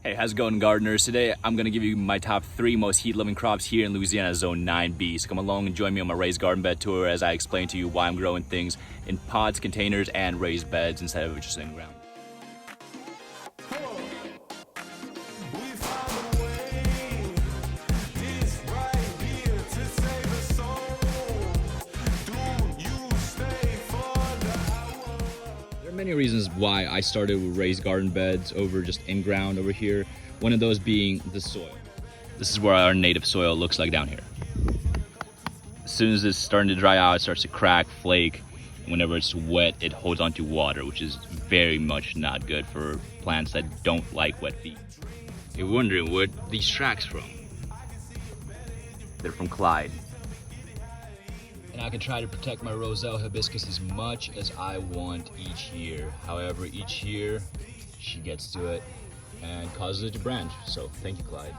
Hey, how's it going, gardeners? Today I'm going to give you my top 3 most heat-loving crops here in Louisiana Zone 9B. So come along and join me on my raised garden bed tour as I explain to you why I'm growing things in pots, containers, and raised beds instead of just in the ground. Many reasons why I started with raised garden beds over just in-ground over here. One of those being the soil. This is what our native soil looks like down here. As soon as it's starting to dry out, it starts to crack, flake. Whenever it's wet, it holds onto water, which is very much not good for plants that don't like wet feet. You're wondering where these tracks from? They're from Clyde. And I can try to protect my Roselle hibiscus as much as I want each year. However, each year she gets to it and causes it to branch. So thank you, Clyde.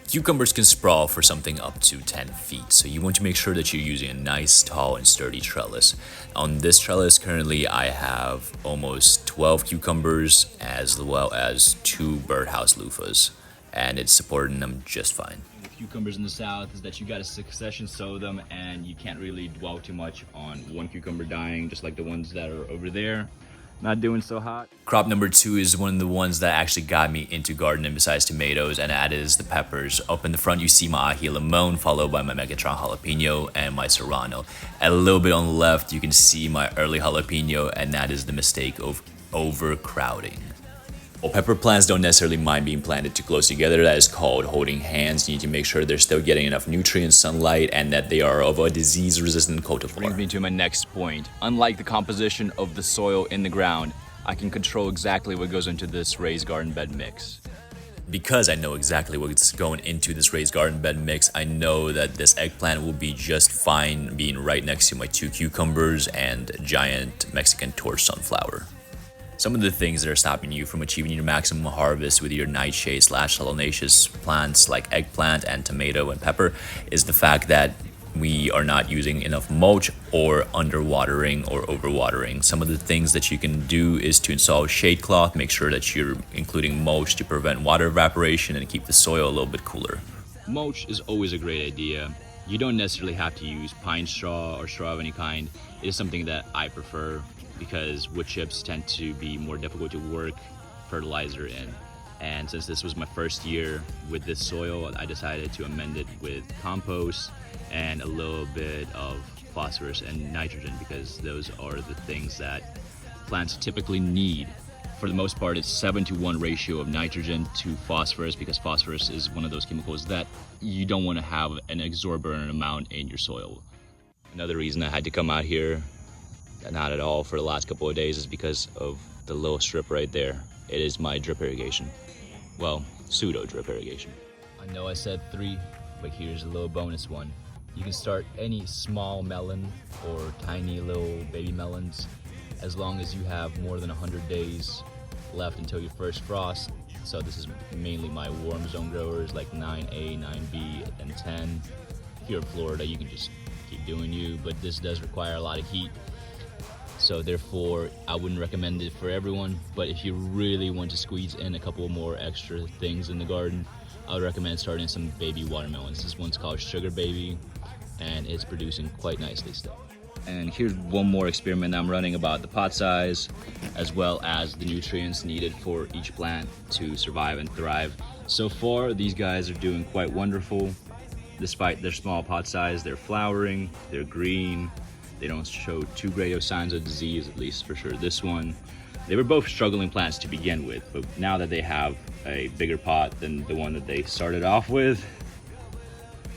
Cucumbers can sprawl for something up to 10 feet, so you want to make sure that you're using a nice, tall, and sturdy trellis. On this trellis, currently I have almost 12 cucumbers as well as 2 birdhouse loofahs, and it's supporting them just fine. Cucumbers in the south is that you got to succession sow them, and you can't really dwell too much on one cucumber dying, just like the ones that are over there not doing so hot. Crop number 2 is one of the ones that actually got me into gardening besides tomatoes, and that is the peppers. Up in the front you see my ají limon, followed by my Megatron jalapeno and my serrano. A little bit on the left you can see my early jalapeno, and that is the mistake of overcrowding. While pepper plants don't necessarily mind being planted too close together, that is called holding hands. You need to make sure they're still getting enough nutrients, sunlight, and that they are of a disease-resistant cultivar. Brings me to my next point. Unlike the composition of the soil in the ground, I can control exactly what goes into this raised garden bed mix. Because I know exactly what's going into this raised garden bed mix, I know that this eggplant will be just fine being right next to my 2 cucumbers and giant Mexican torch sunflower. Some of the things that are stopping you from achieving your maximum harvest with your nightshade/solanaceous plants like eggplant and tomato and pepper is the fact that we are not using enough mulch or underwatering or overwatering. Some of the things that you can do is to install shade cloth, make sure that you're including mulch to prevent water evaporation and keep the soil a little bit cooler. Mulch is always a great idea. You don't necessarily have to use pine straw or straw of any kind. It is something that I prefer, because wood chips tend to be more difficult to work fertilizer in. And since this was my first year with this soil, I decided to amend it with compost and a little bit of phosphorus and nitrogen, because those are the things that plants typically need. For the most part, it's 7-to-1 ratio of nitrogen to phosphorus, because phosphorus is one of those chemicals that you don't want to have an exorbitant amount in your soil. Another reason I had to come out here, not at all, for the last couple of days is because of the little strip right there. It is my drip irrigation. Well, pseudo drip irrigation. I know I said 3, but here's a little bonus one. You can start any small melon or tiny little baby melons as long as you have more than 100 days left until your first frost. So this is mainly my warm zone growers like 9A, 9B, and 10. If you're in Florida, you can just keep doing you, but this does require a lot of heat. So therefore, I wouldn't recommend it for everyone, but if you really want to squeeze in a couple more extra things in the garden, I would recommend starting some baby watermelons. This one's called Sugar Baby, and it's producing quite nicely still. And here's one more experiment I'm running about the pot size, as well as the nutrients needed for each plant to survive and thrive. So far, these guys are doing quite wonderful. Despite their small pot size, they're flowering, they're green. They don't show too great of signs of disease, at least for sure this one. They were both struggling plants to begin with, but now that they have a bigger pot than the one that they started off with,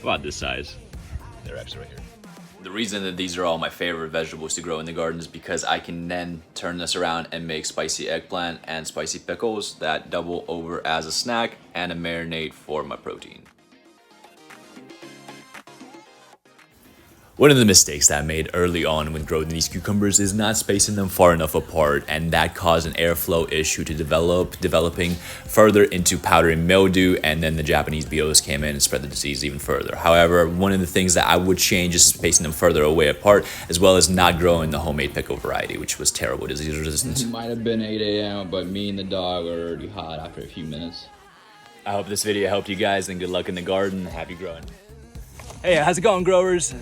about this size, they're actually right here. The reason that these are all my favorite vegetables to grow in the garden is because I can then turn this around and make spicy eggplant and spicy pickles that double over as a snack and a marinade for my protein. One of the mistakes that I made early on when growing these cucumbers is not spacing them far enough apart, and that caused an airflow issue to developing further into powdery mildew, and then the Japanese beetles came in and spread the disease even further. However, one of the things that I would change is spacing them further away apart, as well as not growing the homemade pickle variety, which was terrible disease resistance. It might have been 8 a.m., but me and the dog were already hot after a few minutes. I hope this video helped you guys, and good luck in the garden. Happy growing. Hey, how's it going, growers?